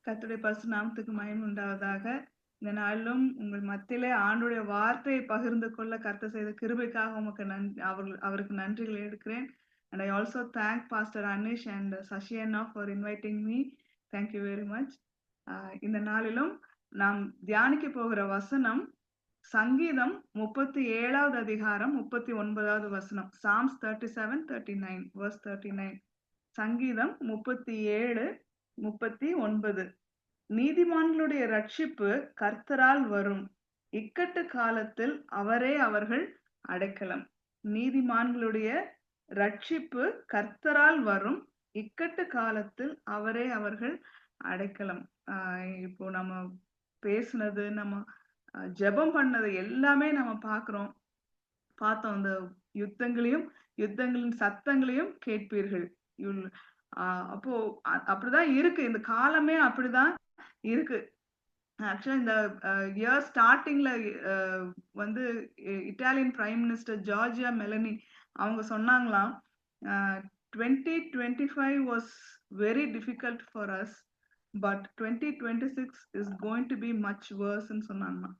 கர்த்தருடைய பரிசுத்த நாமத்துக்கு மகிமை உண்டாவதாக. இந்த நாளிலும் உங்கள் மத்தியிலே ஆண்டவருடைய வார்த்தையை பகிர்ந்து கொள்ள கர்த்தர் செய்த கிருபைக்காக உமக்கு அவருக்கு நன்றிகளை எடுக்கிறேன். And I also thank Pastor Anish and Sashi Anna for inviting me. Thank you very much. இந்த நாளிலும் நாம் தியானிக்க போகிற வசனம் சங்கீதம் 37வது அதிகாரம் 39வது வசனம். Psalms 37:39 verse 39. சங்கீதம் 37:39. நீதிமான்களுடைய ரட்சிப்பு கர்த்தரால் வரும், இக்கட்டு காலத்தில் அவரே அவர்கள் அடைக்கலம். நீதிமான்களுடைய ரட்சிப்பு கர்த்தரால் வரும், இக்கட்டு காலத்தில் அவரே அவர்கள் அடைக்கலம். இப்போ நம்ம பேசுனது, நம்ம ஜெபம் பண்ணது எல்லாமே நம்ம பார்த்தோம். அந்த யுத்தங்களின் சத்தங்களையும் கேட்பீர்கள். அப்போ அப்படிதான் இருக்கு, இந்த காலமே அப்படிதான் இருக்கு. ஆக்சுவலா இந்த இயர் ஸ்டார்டிங்ல வந்து Italian prime minister Georgia Melanie அவங்க சொன்னாங்களாம், 2025 was very difficult for us, but 2026 is going to be much worse ன்னு சொன்னாங்களாம்.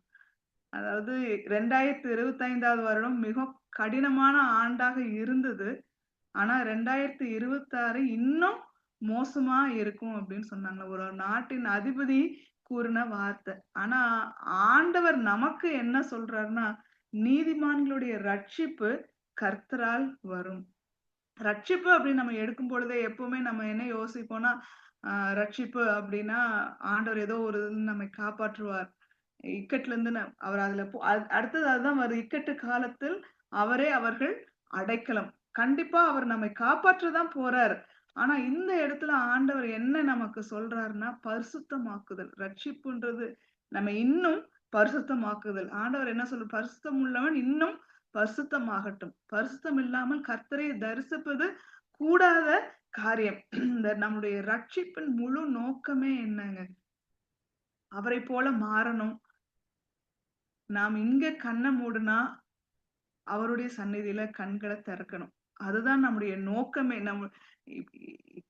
அதாவது 2025வது வருடம் மிக கடினமான ஆண்டாக இருந்தது, ஆனா 2026 இன்னும் மோசமா இருக்கும் அப்படின்னு சொன்னாங்க. ஒரு நாட்டின் அதிபதி கூறின வார்த்தை. ஆனா ஆண்டவர் நமக்கு என்ன சொல்றாருன்னா, நீதிமான்களுடைய ரட்சிப்பு கர்த்தரால் வரும். ரட்சிப்பு அப்படின்னு நம்ம எடுக்கும் பொழுதே எப்பவுமே நம்ம என்ன யோசிப்போம்னா, ரட்சிப்பு அப்படின்னா ஆண்டவர் ஏதோ ஒரு நம்மை காப்பாற்றுவார், இக்கட்டுல இருந்து அவர் அதுல அடுத்தது அதுதான் வருது. இக்கட்டு காலத்தில் அவரே அவர்கள் அடைக்கலம். கண்டிப்பா அவர் நம்மை காப்பாற்றதான் போறார். ஆனா இந்த இடத்துல ஆண்டவர் என்ன நமக்கு சொல்றாருன்னா, பரிசுத்தமாக்குதல். ரட்சிப்புன்றது நம்ம இன்னும் பரிசுத்தமாக்குதல். ஆண்டவர் என்ன சொல்ற, பரிசுத்தம் உள்ளவன் இன்னும் பரிசுத்தமாகட்டும். பரிசுத்தம் இல்லாமல் கர்த்தரை தரிசிப்பது கூடாத காரியம். இந்த நம்முடைய ரட்சிப்பின் முழு நோக்கமே என்னங்க? அவரை போல மாறணும். நாம் இங்க கண்ணை மூடுனா அவருடைய சந்நிதியில கண்களை திறக்கணும். அதுதான் நம்முடைய நோக்கமே. நம்ம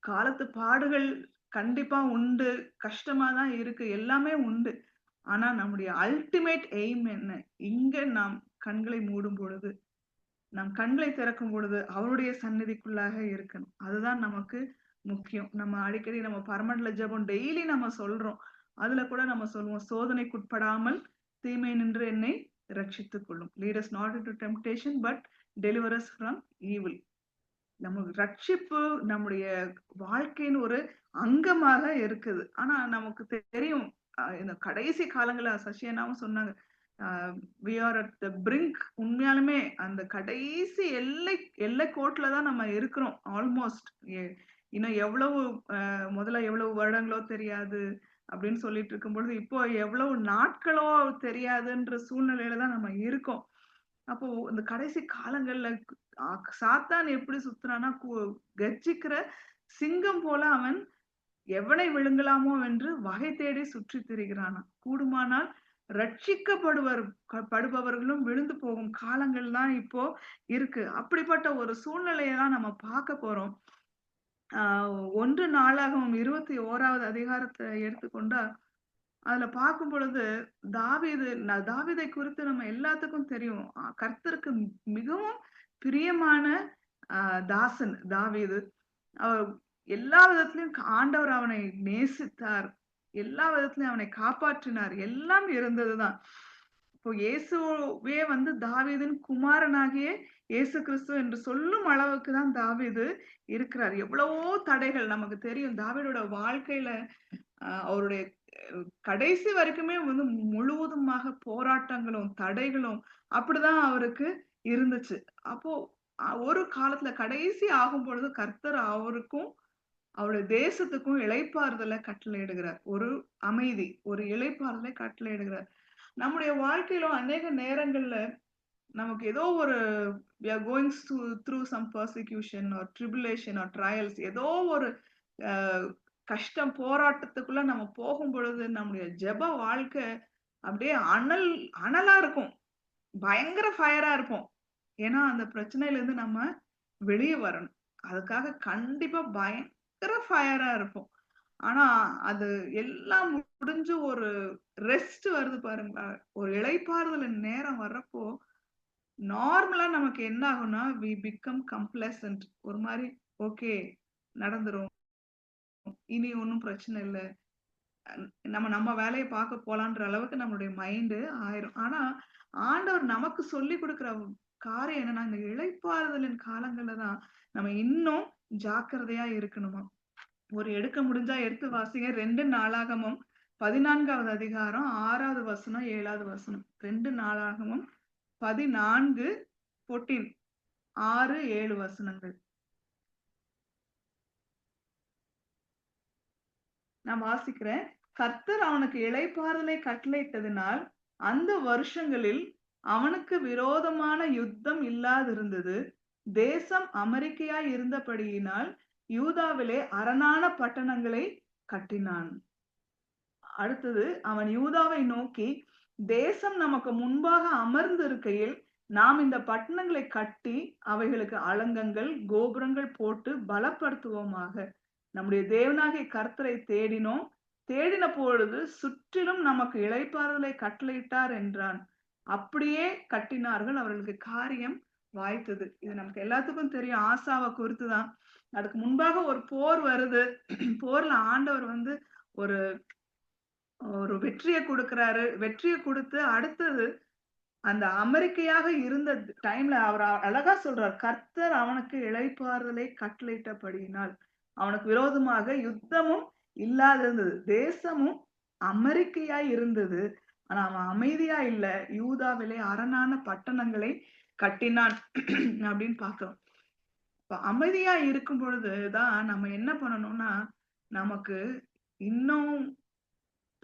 காலத்து பாடுகள் கண்டிப்பா உண்டு, கஷ்டமா தான் இருக்கு, எல்லாமே உண்டு. ஆனா நம்முடைய அல்டிமேட் எய்ம் என்ன? இங்க நாம் கண்களை மூடும் பொழுது, நம் கண்களை திறக்கும் பொழுது அவருடைய சந்நிதிக்குள்ளாக இருக்கணும். அதுதான் நமக்கு முக்கியம். நம்ம அடிக்கடி நம்ம பரமண்டல ஜெபம் டெய்லி நம்ம சொல்றோம். அதுல கூட நம்ம சொல்லுவோம், சோதனைக்குட்படாமல் தீமை நின்று என்னை ரட்சித்துக் கொள்ளும். Lead us not into temptation but deliver us from evil. நம்ம ரட்சிப்பு நம்முடைய வாழ்க்கையின் ஒரு அங்கமாக இருக்குது. ஆனா நமக்கு தெரியும், இந்த கடைசி காலங்கள சசியனாவும் சொன்னாங்க, we are at the brink. உண்மையாலுமே அந்த கடைசி எல்லை கோட்டுல தான் நம்ம இருக்கிறோம். ஆல்மோஸ்ட் இன்னும் எவ்வளவு முதல்ல எவ்வளவு வருடங்களோ தெரியாது அப்படின்னு சொல்லிட்டு இருக்கும் பொழுது, இப்போ எவ்வளவு நாட்களோ தெரியாதுன்ற சூழ்நிலையில தான் நம்ம இருக்கோம். அப்போ இந்த கடைசி காலங்கள்ல சாத்தான் எப்படி சுத்துறான்னா, கர்ஜிக்கிற சிங்கம் போல அவன் எவனை விழுங்கலாமோ என்று வகை தேடி சுற்றி திரிகிறானா. கூடுமானால் ரட்சிக்கப்படுபவர்களும் விழுந்து போகும் காலங்கள் தான் இப்போ இருக்கு. அப்படிப்பட்ட ஒரு சூழ்நிலையை தான் நம்ம பார்க்க போறோம். 1 நாளாகமம் 21வது அதிகாரத்தை எடுத்துக்கொண்டா, அதுல பார்க்கும் பொழுது தாவீதை குறித்து நம்ம எல்லாத்துக்கும் தெரியும். கர்த்தருக்கு மிகவும் பிரியமான தாசன் தாவீது. அவர் எல்லா விதத்திலும் ஆண்டவர் அவனை நேசித்தார், எல்லா விதத்திலும் அவனை காப்பாற்றினார், எல்லாம் இருந்ததுதான். இப்போ இயேசுவே வந்து தாவீதின் குமாரனாகிய இயேசு கிறிஸ்து என்று சொல்லும் அளவுக்கு தான் தாவீது இருக்கிறார். எவ்வளவோ தடைகள் நமக்கு தெரியும். தாவீதோட வாழ்க்கையில அவருடைய கடைசி வரைக்குமே வந்து முழுவதுமாக போராட்டங்களும் தடைகளும் அப்படிதான் அவருக்கு இருந்துச்சு. அப்போ ஒரு காலத்துல கடைசி ஆகும் பொழுது கர்த்தர் அவருக்கும் அவருடைய தேசத்துக்கும் இளைப்பாறுதலை கட்டளையிடுகிறார். ஒரு அமைதி, ஒரு இளைப்பாறுதலை கட்டளையிடுகிறார். நம்முடைய வாழ்க்கையிலும் அநேக நேரங்கள்ல நமக்கு ஏதோ ஒரு we are going through some persecution or tribulation or trials, ஏதோ ஒரு கஷ்டம் போராட்டத்துக்குள்ள நம்ம போகும் பொழுது நம்முடைய ஜெப வாழ்க்கை அப்படியே அனலா இருக்கும், பயங்கர ஃபயரா இருப்போம். ஏன்னா அந்த பிரச்சனையில இருந்து நம்ம வெளியே வரணும். அதுக்காக கண்டிப்பா பயங்கர ஃபயரா இருப்போம். ஆனா அது எல்லாம் முடிஞ்சு ஒரு ரெஸ்ட் வருது பாருங்களா, ஒரு இளைப்பாறுதல் நேரம் வர்றப்போ நார்மலா நமக்கு என்ன ஆகும்னா வி பிகம் கம்ப்ளசன்ட். ஒரு மாதிரி ஓகே, நடந்துரும், இனி ஒன்னும் பிரச்சனை இல்ல, நம்ம நம்ம வேலையை பார்க்க போலான்ற அளவுக்கு நம்மளுடைய மைண்டு ஆயிரும். ஆனா ஆண்டவர் நமக்கு சொல்லி கொடுக்கிற காரியம் என்னன்னா, இந்த இளைப்பாறுதலின் காலங்கள்ல தான் நம்ம இன்னும் ஜாக்கிரதையா இருக்கணுமா. ஒரு எடுக்க முடிஞ்சா எடுத்து வாசிங்க. 2 நாளாகமம் 14வது அதிகாரம் 6வது வசனம் 7வது வசனம். 2 நாளாகமம் 14 14 6 7 வசனங்கள். நான் வாசிக்கிறேன். கர்த்தர் அவனுக்கு இளைப்பாறுதலை கட்டளையிட்டதினால் அந்த வருஷங்களில் அவனுக்கு விரோதமான யுத்தம் இல்லாதிருந்தது. தேசம் அமெரிக்கையாய் இருந்தபடியினால் யூதாவிலே அரணான பட்டணங்களை கட்டினான். அடுத்தது, அவன் யூதாவை நோக்கி, தேசம் நமக்கு முன்பாக அமர்ந்து இருக்கையில் நாம் இந்த பட்டணங்களை கட்டி அவைகளுக்கு அலங்கங்கள் கோபுரங்கள் போட்டு பலப்படுத்துவோமாக. நம்முடைய தேவனாகிய கர்த்தரை தேடினோம், தேடின பொழுது சுற்றிலும் நமக்கு இளைப்பாறுதலை கட்டளையிட்டார் என்றான். அப்படியே கட்டினார்கள், அவர்களுக்கு காரியம் வாய்த்தது. இது நமக்கு எல்லாத்துக்கும் தெரியும். ஆசாவை குறித்துதான். அதுக்கு முன்பாக ஒரு போர் வருது. போர்ல ஆண்டவர் ஒரு ஒரு வெற்றியை கொடுக்கிறாரு. வெற்றியை கொடுத்து அடுத்தது அந்த அமெரிக்கையாக இருந்த டைம்ல அவர் அழகா சொல்றார், கர்த்தர் அவனுக்கு இளைப்பாறுதலை கட்டளையிட்டபடியினால் அவனுக்கு விரோதமாக யுத்தமும் இல்லாதிருந்தது, தேசமும் அமெரிக்கையாய் இருந்தது. ஆனா அவன் அமைதியா இல்ல, யூதாவிலே அரணான பட்டணங்களை கட்டினான் அப்படின்னு பாக்குறோம். இப்ப அமைதியா இருக்கும் பொழுதுதான் நம்ம என்ன பண்ணணும்னா, நமக்கு இன்னும்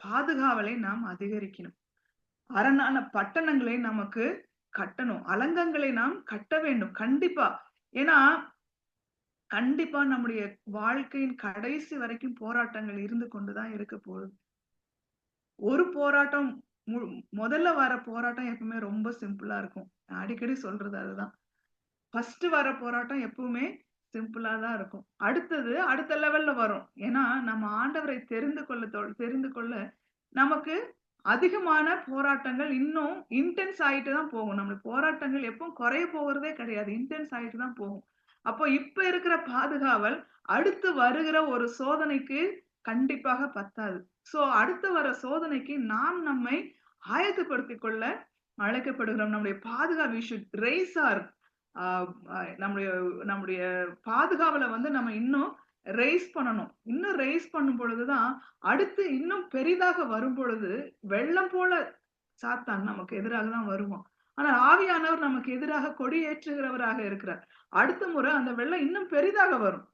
பாதுகாவலை நாம் அதிகரிக்கணும். அரணான பட்டணங்களை நமக்கு கட்டணும். அலங்கங்களை நாம் கட்ட வேண்டும் கண்டிப்பா. ஏன்னா கண்டிப்பா நம்முடைய வாழ்க்கையின் கடைசி வரைக்கும் போராட்டங்கள் இருந்து கொண்டுதான் இருக்க போகுது. ஒரு போராட்டம் முதல்ல வர போராட்டம் எப்பவுமே ரொம்ப சிம்பிளா இருக்கும். அடிக்கடி சொல்றது அதுதான். ஃபர்ஸ்ட் வர போராட்டம் எப்பவுமே சிம்பிளா தான் இருக்கும். அடுத்தது அடுத்த லெவல்ல வரும். ஏன்னா நம்ம ஆண்டவரை தெரிந்து கொள்ள நமக்கு அதிகமான போராட்டங்கள் இன்னும் இன்டென்ஸ் ஆயிட்டு தான் போகும். நம்மளுக்கு போராட்டங்கள் எப்பவும் குறைய போகிறதே கிடையாது. இன்டென்ஸ் ஆயிட்டு தான் போகும். அப்போ இப்ப இருக்கிற பாதுகாவல் அடுத்து வருகிற ஒரு சோதனைக்கு கண்டிப்பாக பத்தாது. சோ அடுத்து வர சோதனைக்கு நாம் நம்மை ஆயத்தப்படுத்திக் கொள்ள அழைக்கப்படுகிறோம். நம்முடைய பாதுகாப்பு we should raise our நம்முடைய நம்முடைய பாதுகாவலை நம்ம இன்னும் ரெய்ஸ் பண்ணணும். இன்னும் ரெய்ஸ் பண்ணும் பொழுதுதான் அடுத்து இன்னும் பெரிதாக வரும் பொழுது வெள்ளம் போல சாத்தான் நமக்கு எதிராக தான் வருவான். ஆனால் ஆவியானவர் நமக்கு எதிராக கொடியேற்றுகிறவராக இருக்கிறார். அடுத்த முறை அந்த வெள்ளம் இன்னும் பெரிதாக வரும்.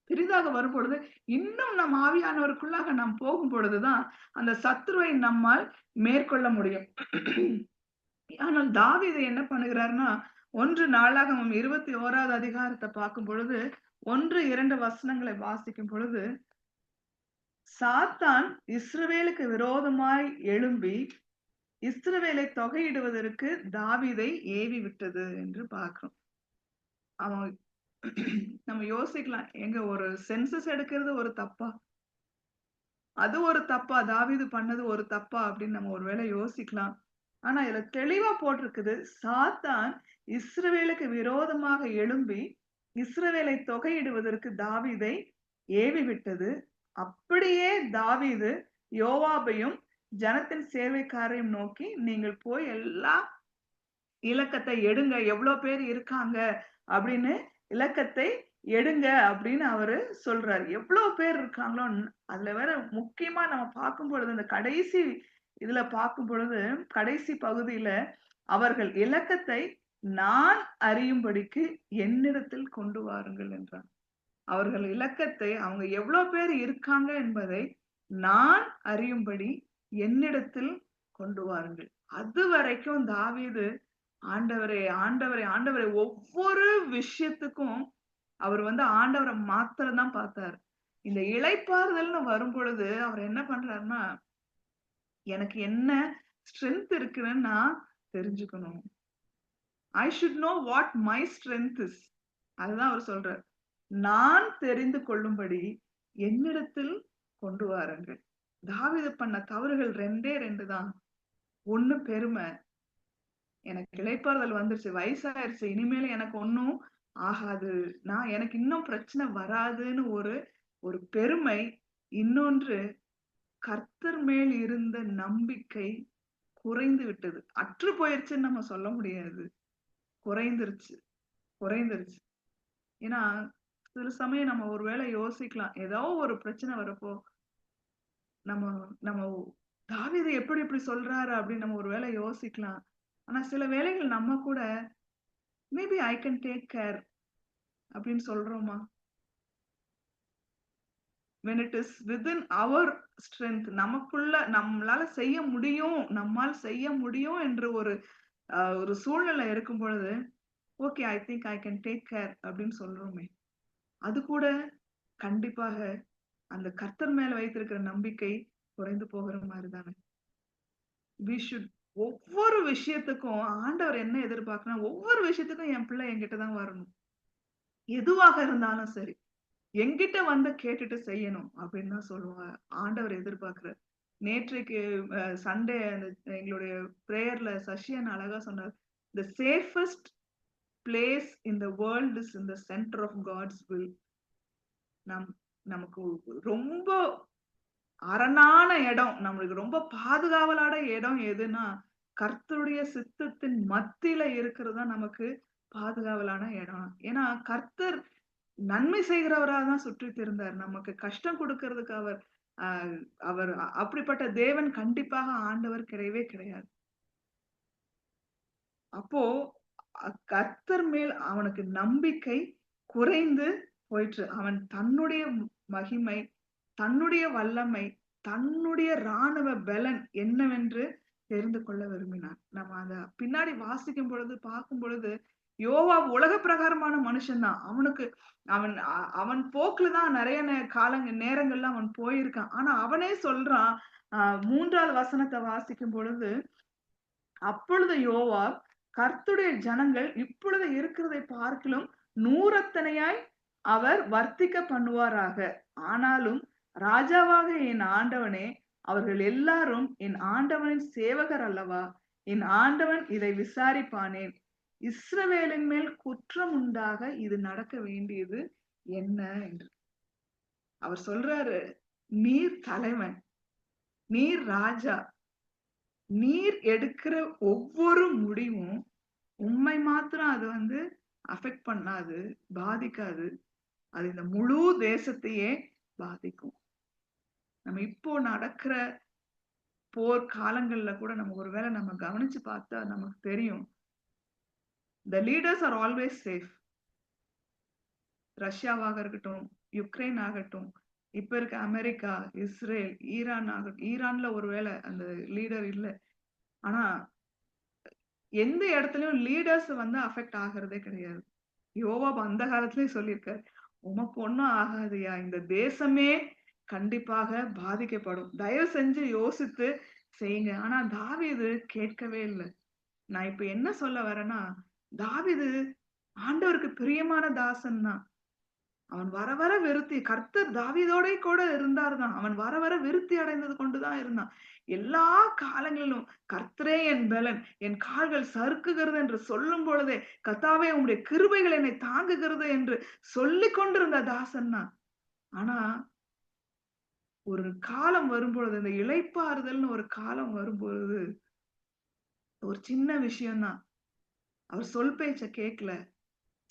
பெரிதாக வரும் பொழுது இன்னும் நம் ஆவியானவருக்குள்ளாக நாம் போகும் பொழுதுதான் அந்த சத்துருவை நம்மால் மேற்கொள்ள முடியும். ஆனால் தாவீது என்ன பண்ணுகிறார்னா, 1 நாளாகமம் 21வது அதிகாரத்தை பார்க்கும் பொழுது 1, 2 வசனங்களை வாசிக்கும் பொழுது, சாத்தான் இஸ்ரவேலுக்கு விரோதமாய் எழும்பி இஸ்ரவேலை தொகையிடுவதற்கு தாவீதை ஏவி விட்டது என்று பார்க்கிறோம். அவன் நம்ம யோசிக்கலாம், எங்க ஒரு சென்சஸ் எடுக்கிறது ஒரு தப்பா, அது ஒரு தப்பா, தாவீது பண்ணது ஒரு தப்பா அப்படின்னு நம்ம ஒருவேளை யோசிக்கலாம். ஆனா இதுல தெளிவா போட்டிருக்குது, சாத்தான் இஸ்ரவேலுக்கு விரோதமாக எழும்பி இஸ்ரவேலை தொகையிடுவதற்கு தாவீதை ஏவி விட்டது. அப்படியே தாவீது யோவாபையும் ஜனத்தின் சேவைக்காரையும் நோக்கி, நீங்கள் போய் எல்லா இலக்கத்தை எடுங்க, எவ்வளவு பேர் இருக்காங்க அப்படின்னு இலக்கத்தை எடுங்க அப்படின்னு அவரு சொல்றாரு. எவ்வளவு பேர் இருக்காங்களோ, அதுல வேற முக்கியமா நம்ம பார்க்கும் பொழுது இந்த கடைசி இதுல பார்க்கும் பொழுது கடைசி பகுதியில அவர்கள் இலக்கத்தை நான் அறியும்படிக்கு என்னிடத்தில் கொண்டு வாருங்கள் என்றார். அவர்கள் இலக்கத்தை அவங்க எவ்வளவு பேர் இருக்காங்க என்பதை நான் அறியும்படி என்னிடத்தில் கொண்டு வாருங்கள். அது வரைக்கும் தாவீது ஆண்டவரே ஆண்டவரே ஆண்டவரே ஒவ்வொரு விஷயத்துக்கும் அவர் ஆண்டவரை மாத்திரம் தான் பார்த்தாரு. இந்த இளைப்பாறுதல்னு வரும் பொழுது அவர் என்ன பண்றாருன்னா, எனக்கு என்ன ஸ்ட்ரென்த் இருக்குன்னு நான் தெரிஞ்சுக்கணும். I should know what my strength is. அதுதான் அவர் சொல்றார். நான் தெரிந்து கொள்ளும்படி என்னிடத்தில் கொண்டு வாருங்கள். தாவீது பண்ண தவறுகள் 2 தான். ஒண்ணு பெருமை. எனக்கு இளைப்பாறுதல் வந்துருச்சு, வயசாயிருச்சு, இனிமேல எனக்கு ஒண்ணும் ஆகாது, எனக்கு இன்னும் பிரச்சனை வராதுன்னு ஒரு பெருமை. இன்னொன்று, கர்த்தர் மேல் இருந்த நம்பிக்கை குறைந்து விட்டது. அற்று போயிருச்சுன்னு நம்ம சொல்ல முடியாது. குறைந்துருச்சு குறைந்துருச்சு. ஏன்னா சில சமயம் நம்ம ஒருவேளை யோசிக்கலாம், ஏதோ ஒரு பிரச்சனை வரப்போ நம்ம நம்ம தாவீது எப்படி இப்படி சொல்றாரு அப்படின்னு நம்ம ஒருவேளை யோசிக்கலாம். ஆனா சில வேளைகள் நம்ம கூட maybe I can take care அப்படின்னு சொல்றோமா? when it is within our strength, நமக்குள்ள நம்மளால செய்ய முடியும், நம்மால் செய்ய முடியும் என்று ஒரு சூழ்நிலை இருக்கும் பொழுது, okay I think I can take care அப்படின்னு சொல்றோமே, அது கூட கண்டிப்பாக அந்த கர்த்தர் மேல வைத்திருக்கிற நம்பிக்கை குறைந்து போகிற மாதிரி தானே. we should ஒவ்வொரு விஷயத்துக்கும் ஆண்டவர் என்ன எதிர்பார்க்கணும், ஒவ்வொரு விஷயத்துக்கும் என் பிள்ளை என்கிட்ட தான் வரணும், எதுவாக இருந்தாலும் சரி என்கிட்ட வந்து கேட்டுட்டு செய்யணும் அப்படின்னு தான் சொல்லுவாங்க. ஆண்டவர் எதிர்பார்க்கிறார். நேற்றைக்கு சண்டே எங்களுடைய பிரேயர்ல சசியன் அழகா சொன்னார், the safest place in the world is in the center of God's will. நமக்கு ரொம்ப அரணான இடம், நம்மளுக்கு ரொம்ப பாதுகாவலான இடம் எதுனா கர்த்தருடைய சித்தத்தின் மத்தியில இருக்கிறதா நமக்கு பாதுகாவலான இடம். ஏன்னா கர்த்தர் நன்மை செய்கிறவராக தான் சுற்றி திரிந்தார். நமக்கு கஷ்டம் கொடுக்கிறதுக்கு அவர் அப்படிப்பட்ட தேவன் கண்டிப்பாக ஆண்டவர் கிடையவே கிடையாது. அப்போ கர்த்தர் மேல் அவனுக்கு நம்பிக்கை குறைந்து போயிற்று. அவன் தன்னுடைய மகிமை, தன்னுடைய வல்லமை, தன்னுடைய ராணுவ பலன் என்னவென்று தெரிந்து கொள்ள விரும்பினான். நம்ம அத பின்னாடி வாசிக்கும் பொழுது பார்க்கும் பொழுது, யோவாப் உலக பிரகாரமான மனுஷன் தான். அவன் போக்குல தான் நிறைய நேரங்கள்ல அவன் போயிருக்கான். ஆனா அவனே சொல்றான், 3வது வசனத்தை வாசிக்கும் பொழுது, அப்பொழுது யோவாப், கர்த்தருடைய ஜனங்கள் இப்பொழுது இருக்கிறதை பார்க்கிலும் 100 அவர் வர்த்திக்க பண்ணுவாராக. ஆனாலும் ராஜாவாக என் ஆண்டவனே, அவர்கள் எல்லாரும் என் ஆண்டவனின் சேவகர் அல்லவா? என் ஆண்டவன் இதை விசாரிப்பானேன். இஸ்ரவேலின் மேல் குற்றம் உண்டாக இது நடக்க வேண்டியது என்ன என்று அவர் சொல்றாரு. நீர் தலைவன், நீர் ராஜா, நீர் எடுக்கிற ஒவ்வொரு முடிவும் உண்மை மாத்திரம் அது அஃபெக்ட் பண்ணாது, பாதிக்காது. அது இந்த முழு தேசத்தையே பாதிக்கும். நம்ம இப்போ நடக்கிற போர் காலங்கள்ல கூட நம்ம ஒருவேளை நம்ம கவனிச்சு பார்த்தா நமக்கு தெரியும், the leaders are always safe. ரஷ்யாவாக இருக்கட்டும், யுக்ரைன் ஆகட்டும், இப்ப இருக்க அமெரிக்கா, இஸ்ரேல், ஈரான் ஆகட்டும். ஈரான்ல ஒருவேளை அந்த லீடர் இல்ல, ஆனா எந்த இடத்துலயும் லீடர்ஸ் அஃபெக்ட் ஆகிறதே கிடையாது. யோவாப் அந்த காலத்திலேயே சொல்லியிருக்காரு, உமக்கு ஒண்ணும் ஆகாதுயா, இந்த தேசமே கண்டிப்பாக பாதிக்கப்படும், தயவு செஞ்சு யோசித்து செய்யுங்க. ஆனா தாவீது கேட்கவே இல்லை. நான் இப்ப என்ன சொல்ல வரேன்னா, தாவீது ஆண்டவருக்கு பிரியமான தாசன் தான். அவன் வர வர விருத்தி, கர்த்தர் தாவீதோட கூட இருந்தார் தான். அவன் வர வர விருத்தி அடைந்தது கொண்டுதான் இருந்தான். எல்லா காலங்களிலும் கர்த்தரே என் பலன், என் கால்கள் சறுக்குகிறது என்று சொல்லும் பொழுதே, கர்த்தாவே உம்முடைய கிருபைகள் என்னை தாங்குகிறது என்று சொல்லிக் கொண்டிருந்த தாசன் தான். ஆனா ஒரு காலம் வரும்பொழுது, இந்த இளைப்பாறுதல்னு ஒரு காலம் வரும்பொழுது, ஒரு சின்ன விஷயம்தான், அவர் சொல் பேச்ச கேட்கல,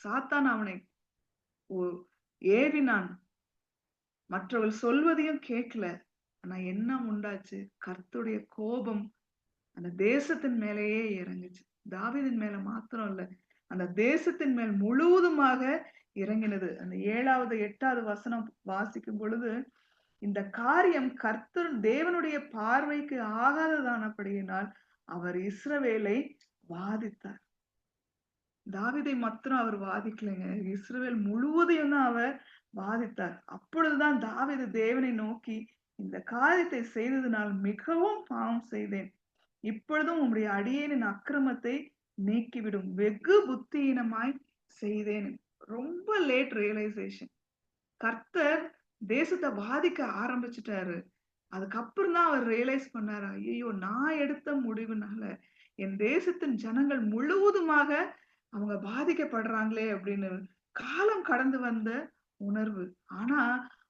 சாத்தான் அவனை ஏவினான், மற்றவள் சொல்வதையும் கேட்கல. ஆனா என்ன உண்டாச்சு? கர்த்தருடைய கோபம் அந்த தேசத்தின் மேலேயே இறங்குச்சு. தாவீதின் மேல மாத்திரம் இல்ல, அந்த தேசத்தின் மேல் முழுவதுமாக இறங்கினது. அந்த 7வது 8வது வசனம் வாசிக்கும் பொழுது, இந்த காரியம் கர்த்தர் தேவனுடைய பார்வைக்கு ஆகாததானபடியினால் அவர் இஸ்ரவேலை வாதித்தார். தாவீதை மாத்திரம் அவர் வாதிக்கலைங்க, இஸ்ரவேல் முழுவதையும் தான் அவர் வாதித்தார். அப்பொழுதுதான் தாவீது தேவனை நோக்கி, இந்த காரியத்தை செய்ததினால் மிகவும் பாவம் செய்தேன், இப்பொழுதும் உம்முடைய அடியேனின் அக்கிரமத்தை நீக்கிவிடும், வெகு புத்தியீனமாய் செய்தேன். ரொம்ப லேட் ரியலைசேஷன். கர்த்தர் தேசத்தை பாதிக்க ஆரம்பிச்சுட்டாரு. அதுக்கப்புறம் தான் அவர் ரியலைஸ் பண்ணாரு. ஐயையோ! நான் எடுத்த முடிவுனால என் தேசத்தின் ஜனங்கள் முழுவதுமாக அவங்க பாதிக்கப்படுறாங்களே அப்படின்னு காலம் கடந்து வந்த உணர்வு. ஆனா,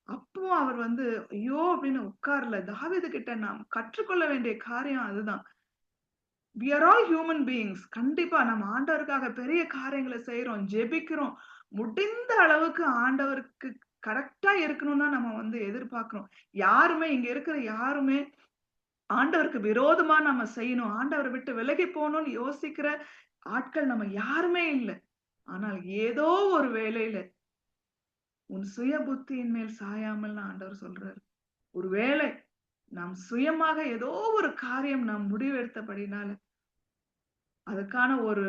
அப்போ அவர் வந்து ஐயோ! அப்படின்னு உட்காரல. தாவீது கிட்ட நாம் கற்றுக்கொள்ள வேண்டிய காரியம் அதுதான். We are all human beings. கண்டிப்பா நம்ம ஆண்டவருக்காக பெரிய காரியங்கள செய்றோம், ஜெபிக்கிறோம். முடிந்த அளவுக்கு ஆண்டவருக்கு கரெக்ட்டா இருக்கணும்னு தான் நம்ம வந்து எதிர்பார்க்கிறோம். யாருமே இங்க இருக்கிற யாருமே ஆண்டவருக்கு விரோதமா நம்ம செய்யணும், ஆண்டவர விட்டு விலகி போணும்னு யோசிக்கிற ஆட்கள் நம்ம யாருமே இல்ல. ஆனால் ஏதோ ஒரு வேளையில உன் சுய புத்தியின் மேல் சாயாமல்னு ஆண்டவர் சொல்றாரு. ஒருவேளை நாம் சுயமாக ஏதோ ஒரு காரியம் நாம் முடிவெடுத்தபடினால, அதுக்கான ஒரு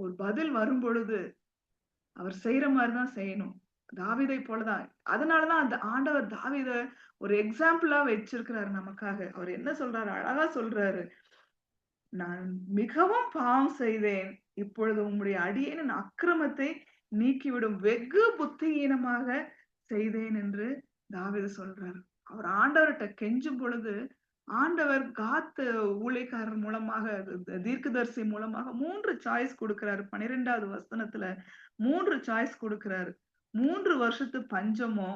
ஒரு பதில் வரும்பொழுது, அவர் செய்ற மாரி தான் செய்யணும். தாவீதைப் போல தான். அதனால தான் அந்த ஆண்டவர் தாவீத ஒரு எக்ஸாம்பிளா வச்சிருக்கிறாரு நமக்காக. அவர் என்ன சொல்றாரு? அழகா சொல்றாரு. நான் மிகவும் பாவம் செய்தேன். இப்பொழுது உம்முடைய அடியேனின் அக்கிரமத்தை நீக்கிவிடும். வெகு புத்தியீனமாக செய்தேன் என்று தாவீது சொல்றாரு. அவர் ஆண்டவர்ட்ட கெஞ்சும் பொழுது, ஆண்டவர் காத் ஊழியக்காரர் மூலமாக தீர்க்கதரிசி மூலமாக 3 சாய்ஸ் குடுக்கிறாரு. 12வது வசனத்துல 3 சாய்ஸ் குடுக்கிறாரு. 3 வருஷத்து பஞ்சமோ,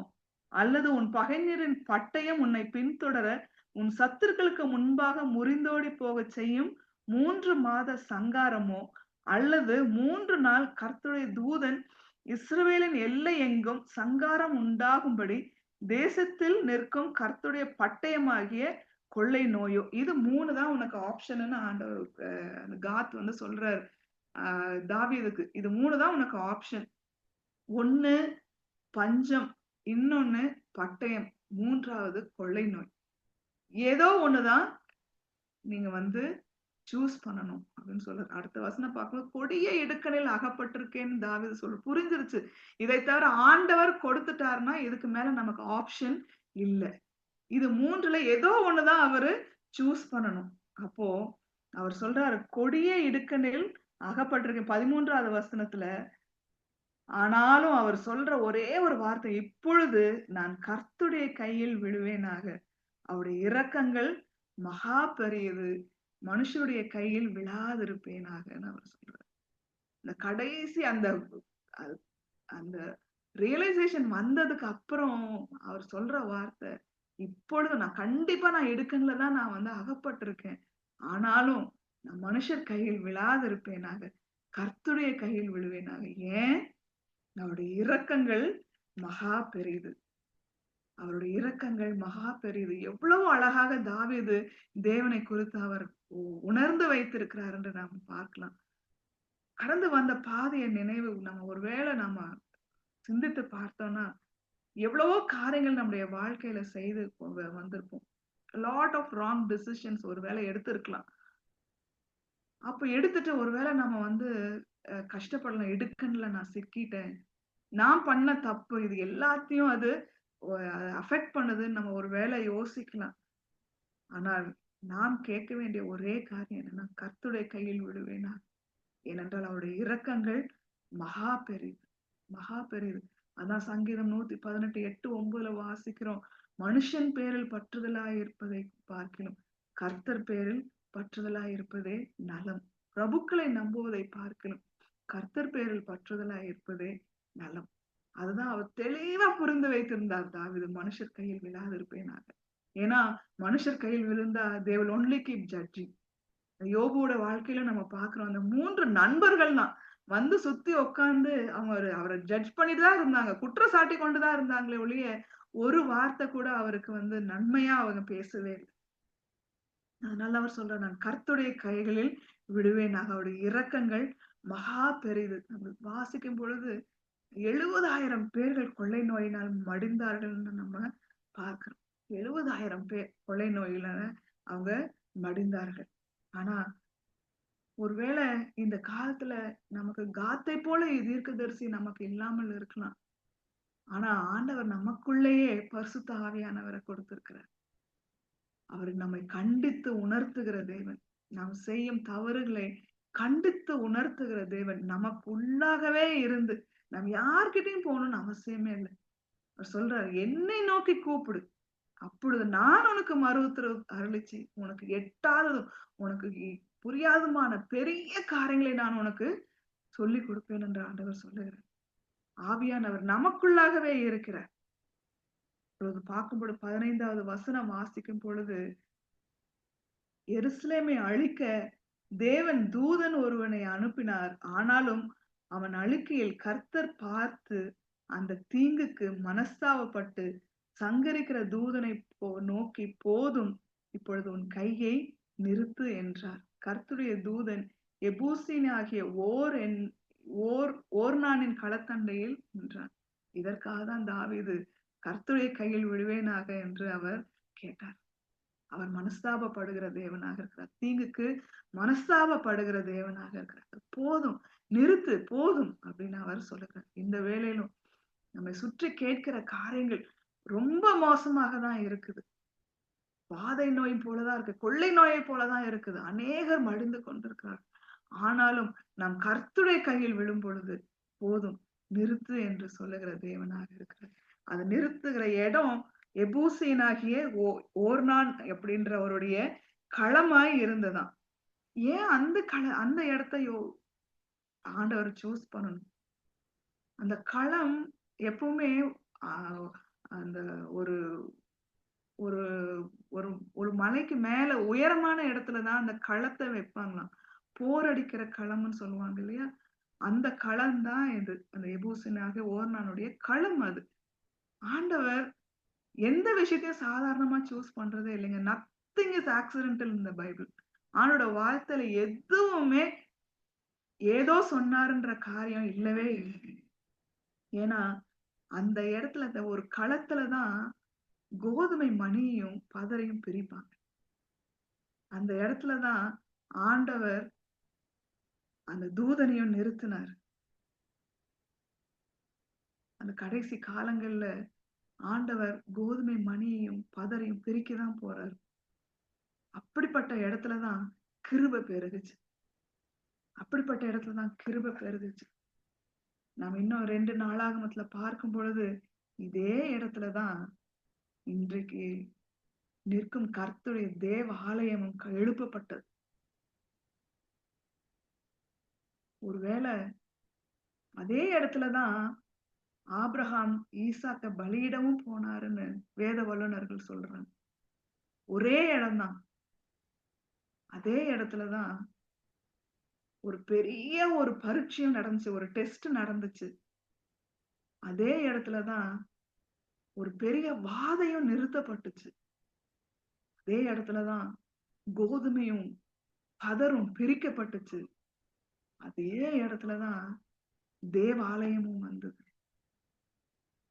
அல்லது உன் பகைஞரின் பட்டயம் உன்னை பின்தொடர, உன் சத்துருக்களுக்கு முன்பாக முறிந்தோடி போகச் செய்யும் 3 மாத சங்காரமோ, அல்லது 3 நாள் கர்த்தருடைய தூதன் இஸ்ரவேலின் எல்லை எங்கும் சங்காரம் உண்டாகும்படி தேசத்தில் நிற்கும் கர்த்தருடைய பட்டயமாகிய கொள்ளை நோயோ. இது 3 தான் உனக்கு ஆப்ஷன்னு ஆண்டவர் காத் வந்து சொல்றாரு. தாவீதுக்கு. இது 3 தான் உனக்கு ஆப்ஷன். 1 பஞ்சம், இன்னொன்னு பட்டயம், 3வது கொள்ளை நோய். ஏதோ ஒண்ணுதான் நீங்க வந்து சூஸ் பண்ணணும் அப்படின்னு சொல்றாரு. அடுத்த வசனம் பார்க்கும்போது கொடிய இடுக்கணில் அகப்பட்டிருக்கேன்னு தாவீது புரிஞ்சிருச்சு. இதை தவிர ஆண்டவர் கொடுத்துட்டாருன்னா இதுக்கு மேல நமக்கு ஆப்ஷன் இல்ல. இது 3ல ஏதோ ஒண்ணுதான் அவரு சூஸ் பண்ணணும். அப்போ அவர் சொல்றாரு கொடிய இடுக்கணில் அகப்பட்டிருக்கேன் 13வது வசனத்துல. ஆனாலும் அவர் சொல்ற ஒரே ஒரு வார்த்தை, இப்பொழுது நான் கர்த்தருடைய கையில் விழுவேனாக. அவருடைய இரக்கங்கள் மகா பெரியது. மனுஷருடைய கையில் விழாதிருப்பேனாகன்னு அவர் சொல்றார். இந்த கடைசி அந்த அந்த ரியலைசேஷன் வந்ததுக்கு அப்புறம் அவர் சொல்ற வார்த்தை, இப்பொழுது நான் கண்டிப்பா நான் இடுக்கண்ல தான் நான் வந்து அகப்பட்டிருக்கேன். ஆனாலும் நான் மனுஷர் கையில் விழாதிருப்பேனாக. கர்த்தருடைய கையில் விழுவேனாக. ஏன்? அவருடைய இரக்கங்கள் மகா பெரிது. அவருடைய இரக்கங்கள் மகா பெரிது. எவ்வளவு அழகாக தாவீது தேவனை குறித்து அவர் உணர்ந்து வைத்திருக்கிறார் என்று நாம் பார்க்கலாம். கடந்து வந்த பாதைய நினைவு நம்ம ஒருவேளை நம்ம சிந்தித்து பார்த்தோம்னா, எவ்வளவோ காரியங்கள் நம்முடைய வாழ்க்கையில செய்து வந்திருப்போம். லாட் ஆஃப் ராங் டிசிஷன்ஸ் ஒருவேளை எடுத்திருக்கலாம். அப்ப எடுத்துட்டு ஒருவேளை நம்ம வந்து கஷ்டப்படலாம். இடுக்கண்ல நான் சிக்கிட்டேன். நான் பண்ண தப்பு இது எல்லாத்தையும் அது அஃபெக்ட் பண்ணுதுன்னு நம்ம ஒரு வேளை யோசிக்கலாம். ஆனால் நாம் கேட்க வேண்டிய ஒரே காரியம் என்னன்னா, கர்த்தருடைய கையில் விடுவேனா? ஏனென்றால் அவருடைய இரக்கங்கள் மகா பெரிது, மகா பெரிது. அதான் சங்கீதம் 118:8-9 வாசிக்கிறோம். மனுஷன் பேரில் பற்றுதலாய் இருப்பதை பார்க்கிலும் கர்த்தர் பேரில் பற்றுதலாய் இருப்பதே நலம். பிரபுக்களை நம்புவதை பார்க்கிலும் கர்த்தர் பேரில் பற்றுதலாய் இருப்பதே நலம். அதுதான் அவர் தெளிவா புரிந்து வைத்திருந்தார் தாவீது. மனுஷர் கையில் விழாதிருப்பேனாக. ஏன்னா மனுஷர் கையில் விழுந்தா they will only keep judging. யோபுவோட வாழ்க்கையில நம்ம பார்க்கிறோம். அந்த 3 நண்பர்கள் தான் வந்து சுத்தி உட்கார்ந்து அவங்க அவரை ஜட்ஜ் பண்ணிட்டு தான் இருந்தாங்க. குற்றம் சாட்டி கொண்டுதான் இருந்தாங்களே ஒழிய ஒரு வார்த்தை கூட அவருக்கு வந்து நன்மையா அவங்க பேசவே இல்லை. அதனால அவர் சொல்றார், நான் கர்த்தருடைய கைகளில் விடுவேனாக. அவருடைய இரக்கங்கள் மகா பெரிது. நம்ம வாசிக்கும் பொழுது 70,000 பேர்கள் கொள்ளை நோயினால் மடிந்தார்கள்னு நம்ம பார்க்கிறோம். 70,000 பேர் கொள்ளை நோயில அவங்க மடிந்தார்கள். ஆனா ஒருவேளை இந்த காலத்துல நமக்கு காத்தை போல தீர்க்கதரிசி நமக்கு இல்லாமல் இருக்கலாம். ஆனா ஆண்டவர் நமக்குள்ளேயே பரிசுத்த ஆவியானவரை கொடுத்திருக்கிறார். அவர் நம்மை கண்டித்து உணர்த்துகிற தேவன். நாம் செய்யும் தவறுகளை கண்டித்து உணர்த்துகிற தேவன் நமக்கு உள்ளாகவே இருந்து நாம் யார்கிட்டயும் போகணும்னு அவசியமே இல்லை. அவர் சொல்றாரு, என்னை நோக்கி கூப்பிடு, அப்பொழுது நான் உனக்கு மறு உத்தரவு அருளிச்சு உனக்கு எட்டாததும் உனக்கு புரியாதுமான பெரிய காரியங்களை நான் உனக்கு சொல்லிக் கொடுப்பேன் என்று ஆண்டவர் சொல்லுகிறார். ஆவியானவர் நமக்குள்ளாகவே இருக்கிறார். இப்பொழுது பார்க்கும்போது 15வது வசனம் வாசிக்கும் பொழுது, எருசலேமை அழிக்க தேவன் தூதன் ஒருவனை அனுப்பினார். ஆனாலும் அவன் அழிக்கையில் கர்த்தர் பார்த்து அந்த தீங்குக்கு மனஸ்தாபப்பட்டு சங்கரிக்கிற தூதனை நோக்கி, போதும், இப்பொழுது உன் கையை நிறுத்து என்றார். கர்த்தருடைய தூதன் எபூசின் ஆகிய ஓர்னானின் களத்தண்டையில் நின்றான். இதற்காக தான் தாவீது கர்த்தருடைய கையில் விழுவேனாக என்று அவர் கேட்டார். அவர் மனஸ்தாபப்படுகிற தேவனாக இருக்கிறார். தீங்குக்கு மனஸ்தாபப்படுகிற தேவனாக இருக்கிறார். போதும், நிறுத்து, போதும் அப்படின்னு அவர் சொல்லுகிறார். இந்த வேளையிலும் நம்மை சுற்றி கேட்கிற காரியங்கள் ரொம்ப மோசமாக தான் இருக்குது. வாதை நோய் போலதான் இருக்கு, கொள்ளை நோயை போலதான் இருக்குது. அநேகர் மடிந்து கொண்டிருக்கிறார். ஆனாலும் நாம் கர்த்தருடைய கையில் விழும் பொழுது போதும், நிறுத்து என்று சொல்லுகிற தேவனாக இருக்கிறார். அதை நிறுத்துகிற இடம் எபூசியனாகிய ஓர்னான் அப்படின்றவருடைய களமாய் இருந்ததாம். ஏன் அந்த இடத்தையோ ஆண்டவர் சூஸ் பண்ணணும்? அந்த களம் எப்பவுமே அந்த ஒரு ஒரு ஒரு ஒரு மலைக்கு மேல உயரமான இடத்துலதான் அந்த களத்தை வைப்பாங்களாம். போர் அடிக்கிற களம்னு சொல்லுவாங்க இல்லையா, அந்த களம் தான் இது. அந்த எபூசியனாகிய ஓர்னானுடைய களம் அது. ஆண்டவர் எந்த விஷயத்தையும் சாதாரணமா சூஸ் பண்றதே இல்லைங்க. நத்திங் இஸ் ஆக்சிடென்டல் இந்த பைபிள். ஆனோட வாழ்க்கையில எதுவுமே ஏதோ சொன்னாருன்ற காரியம் இல்லவே இல்லை. ஏன்னா அந்த இடத்துல அந்த ஒரு களத்துலதான் கோதுமை மணியையும் பதரையும் பிரிப்பாங்க. அந்த இடத்துலதான் ஆண்டவர் அந்த தூதனையும் நிறுத்தினார். அந்த கடைசி காலங்கள்ல ஆண்டவர் கோதுமை மணியையும் பதரையும் பிரிக்கதான் போறாரு. அப்படிப்பட்ட இடத்துலதான் கிருபை பெருகுச்சு. அப்படிப்பட்ட இடத்துலதான் கிருபை பெருகுச்சு. நாம் இன்னும் 2 நாளாகமத்துல பார்க்கும் பொழுது இதே இடத்துலதான் இன்றைக்கு நிற்கும் கர்த்தருடைய தேவ ஆலயமும் எழுப்பப்பட்டது. ஒருவேளை அதே இடத்துலதான் ஆபிரகாம் ஈசாக்க பலியிடவும் போனாருன்னு வேத வல்லுநர்கள் சொல்றாங்க. ஒரே இடம்தான். அதே இடத்துலதான் ஒரு பெரிய ஒரு பரீட்சையும் நடந்துச்சு, ஒரு டெஸ்ட் நடந்துச்சு. அதே இடத்துலதான் ஒரு பெரிய வாதையும் நிறுத்தப்பட்டுச்சு. அதே இடத்துலதான் கோதுமையும் பதரும் பிரிக்கப்பட்டுச்சு. அதே இடத்துலதான் தேவாலயமும் வந்தது.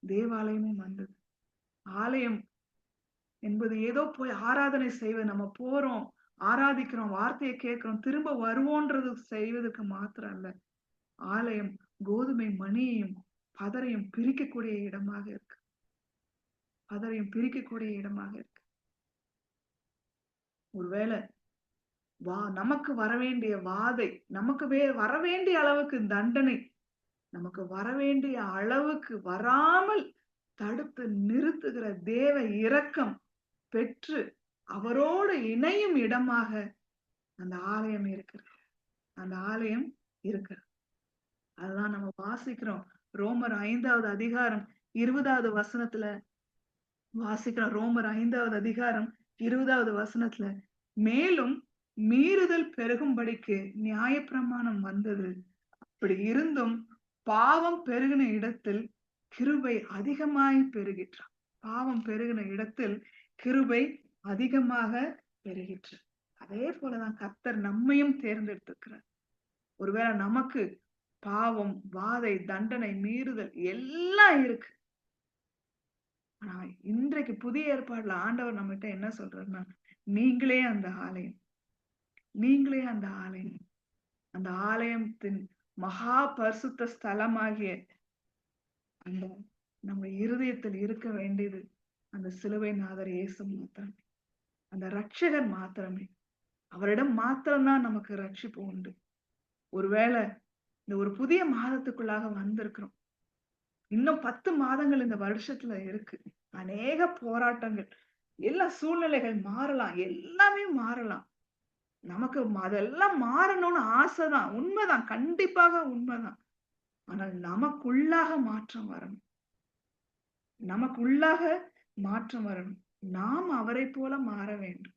தேவாலயமும் வந்தது. ஆலயம் என்பது ஏதோ போய் ஆராதனை செய்வது, நம்ம போறோம், ஆராதிக்கிறோம், வார்த்தையை கேட்கிறோம், திரும்ப வருவோன்றது செய்வதற்கு மாத்திரம் அல்ல. ஆலயம் கோதுமை மணியையும் பதரையும் பிரிக்கக்கூடிய இடமாக இருக்கு. பதரையும் பிரிக்கக்கூடிய இடமாக இருக்கு. ஒருவேளை நமக்கு வரவேண்டிய வாதை, நமக்கு வரவேண்டிய அளவுக்கு தண்டனை, நமக்கு வரவேண்டிய அளவுக்கு வராமல் தடுத்து நிறுத்துகிற தேவ இரக்கம் பெற்று அவரோடு இணையும் இடமாக அந்த ஆலயம் இருக்கிறது. அந்த ஆலயம் இருக்கிறது. அதுதான் நம்ம வாசிக்கிறோம். ரோமர் 5வது அதிகாரம் 20வது வசனத்துல வாசிக்கிறோம். ரோமர் 5வது அதிகாரம் 20வது வசனத்துல, மேலும் மீறுதல் பெருகும்படிக்கு நியாயப்பிரமாணம் வந்தது. அப்படி இருந்தும் பாவம் பெருகின இடத்தில் கிருபை அதிகமாய் பெருகிற்றான். பாவம் பெருகின இடத்தில் கிருபை அதிகமாக பெருகிற்று. அதே போலதான் கர்த்தர் நம்மையும் தேர்ந்தெடுத்திருக்கிறார். ஒருவேளை நமக்கு பாவம், வாதை, தண்டனை, மீறுதல் எல்லாம் இருக்கு. ஆனா இன்றைக்கு புதிய ஏற்பாடுல ஆண்டவர் நம்மகிட்ட என்ன சொல்றாருன்னா, நீங்களே அந்த ஆலயம், நீங்களே அந்த ஆலயம். அந்த ஆலயத்தின் மகா பரிசுத்த ஸ்தலமாகிய அந்த நம்ம இருதயத்தில் இருக்க வேண்டியது அந்த சிலுவை நாதர் இயேசு மாத்திரமே, அந்த ரட்சகர் மாத்திரமே. அவரிடம் மாத்திரம்தான் நமக்கு ரட்சிப்பு உண்டு. ஒருவேளை இந்த ஒரு புதிய மாதத்துக்குள்ளாக வந்திருக்கிறோம். இன்னும் 10 மாதங்கள் இந்த வருஷத்துல இருக்கு. அநேக போராட்டங்கள், எல்லா சூழ்நிலைகள் மாறலாம். எல்லாமே மாறலாம். நமக்கு அதெல்லாம் மாறணும்னு ஆசைதான். உண்மைதான். கண்டிப்பாக உண்மைதான். ஆனால் நமக்குள்ளாக மாற்றம் வரணும். நமக்குள்ளாக மாற்றம் வரணும். நாம் அவரைப் போல மாற வேண்டும்.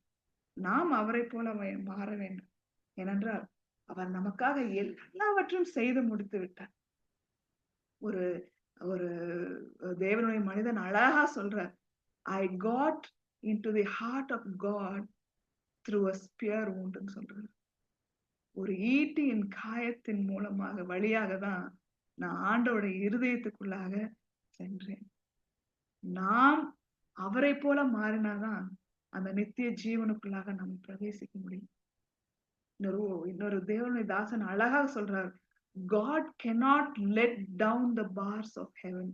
நாம் அவரைப் போல மாற வேண்டும். ஏனென்றால், அவர் நமக்காக எல்லாவற்றையும் செய்து முடித்து விட்டார். ஒரு ஒரு தேவனுடைய மனிதன் அழகா சொல்றார். I got into the heart of God through a spear wound ன்னு சொல்றாரு. ஒரு ஈட்டியின் காயத்தின் வழியாக தான் நான் ஆண்டவருடைய இருதயத்துக்குள்ளாக சென்றேன். நாம் அவரைப் போல மாறினாதான் அந்த நித்திய ஜீவனுக்குள்ளாக நாம் பிரவேசிக்க முடியும். இன்னொரு தேவனுடைய தாசன் அழகா சொல்றார். God cannot let down the bars of heaven.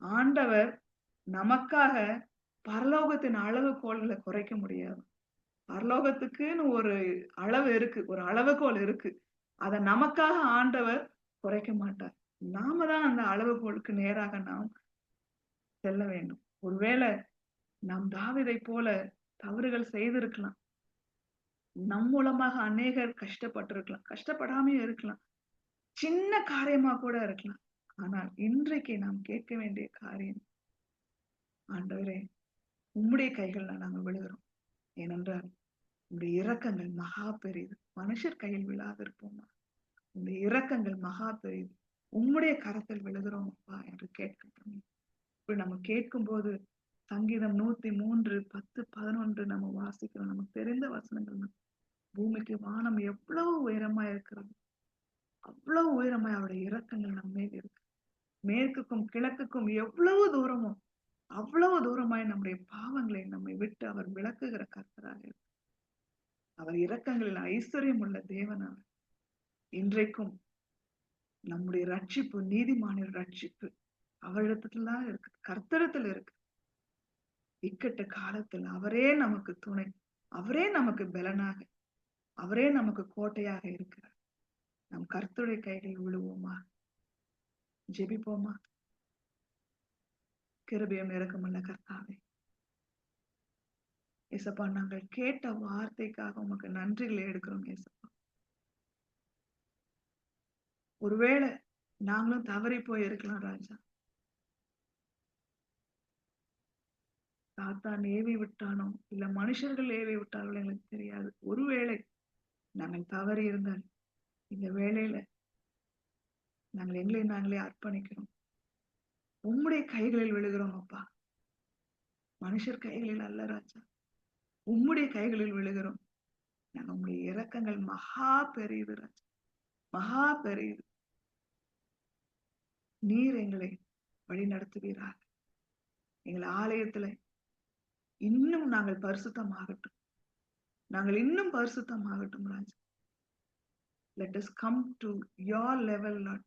ஆண்டவர் நமக்காக பரலோகத்தின் அளவுகோல்களை குறைக்க முடியாது. பரலோகத்துக்குன்னு ஒரு அளவு இருக்கு, ஒரு அளவுகோல் இருக்கு. அத நமக்காக ஆண்டவர் குறைக்க மாட்டார். நாம தான் அந்த அளவுகோலுக்கு நேராக நாம் செல்ல வேண்டும். ஒருவேளை நாம் தாவீதை போல தவறுகள் செய்திருக்கலாம். நம் மூலமாக அநேகர் கஷ்டப்பட்டிருக்கலாம். கஷ்டப்படாமயே இருக்கலாம். சின்ன காரியமா கூட இருக்கலாம். ஆனால் இன்றைக்கு நாம் கேட்க வேண்டிய காரியம், ஆண்டவரே உம்முடைய கைகள்ல நாங்க விழுகிறோம். ஏனென்றால் உம்முடைய இரக்கங்கள் மகா பெரியது. மனுஷர் கையில் விழாதிருப்போமா? உம்முடைய இரக்கங்கள் மகா பெரியது. உம்முடைய கரத்தில் விழுகிறோம் அப்பா என்று கேட்கட்டும். இப்படி நம்ம கேட்கும் போது சங்கீதம் 103, 10, 11 நம்ம வாசிக்கிறோம். நமக்கு தெரிந்த வசனங்கள். பூமிக்கு வானம் எவ்வளவு உயரமா இருக்கிறது, அவ்வளவு உயரமாய் அவருடைய இரக்கங்கள் நம்ம மேல் இருக்கு. மேற்குக்கும் கிழக்குக்கும் எவ்வளவு தூரமோ அவ்வளவு தூரமாய் நம்முடைய பாவங்களை நம்மை விட்டு அவர் விலக்குகிற கர்த்தராக இருக்கு. அவர் இரக்கங்களில் ஐஸ்வர்யம் உள்ள தேவன் அவர். இன்றைக்கும் நம்முடைய ரட்சிப்பு, நீதிமானின் ரட்சிப்பு அவரிடத்துலதான் இருக்கு, கர்த்தரத்துல இருக்கு. இக்கட்ட காலத்தில் அவரே நமக்கு துணை, அவரே நமக்கு பலனாக, அவரே நமக்கு கோட்டையாக இருக்கிறார். நம் கர்த்தருடைய கைகளில் விழுவோமா? ஜெபிப்போமா? கிருபையும் இரக்கமுள்ள கர்த்தாவே, ஏசப்பா, நாங்கள் கேட்ட வார்த்தைக்காக உமக்கு நன்றிகளை எடுக்கிறோம் ஏசப்பா. ஒருவேளை நாங்களும் தவறி போய் இருக்கலாம் ராஜா. சாத்தான் ஏவி விட்டானோ இல்ல மனுஷர்கள் ஏவி விட்டார்களோ எங்களுக்கு தெரியாது. ஒருவேளை நாங்கள் தவறி இருந்தால் இந்த வேளையில நாங்கள் எங்களை நாங்களே அர்ப்பணிக்கிறோம். உம்முடைய கைகளில் விழுகிறோம் அப்பா. மனுஷர் கைகளில் அல்ல ராஜா, உம்முடைய கைகளில் விழுகிறோம். நாங்கள் உம்முடைய இரக்கங்கள் மகா பெரியது ராஜா, மகா பெரியது. நீர் எங்களை வழி நடத்துவீராக. எங்கள் ஆலயத்துல இன்னும் நாங்கள் பரிசுத்தமாகட்டும், நாங்கள் இன்னும் பரிசுத்தமாகட்டும் ராஜா. Let us come to your level, Lord.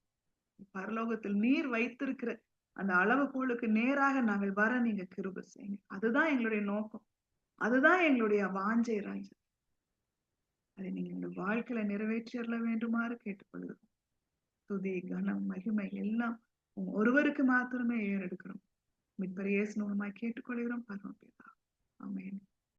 பரலோகத்தில் நீர் வைத்திருக்கிற அந்த அளவுகோலுக்கு நேராக நாங்கள் வர நீங்க கிருபை செய்யுங்க. அதுதான் எங்களுடைய நோக்கம், அதுதான் எங்களுடைய வாஞ்சை ராஜா. அதை நீங்க எங்களுடைய வாழ்க்கையில நிறைவேற்றிட வேண்டுமாறு கேட்டுக்கொள்கிறோம். துதி, கனம், மகிமை எல்லாம் ஒருவருக்கு மாத்திரமே ஏறெடுக்கிறோம். மீட்பர் இயேசு மூலமாய் கேட்டுக்கொள்கிறோம் பரமபிதா. ஆமென்.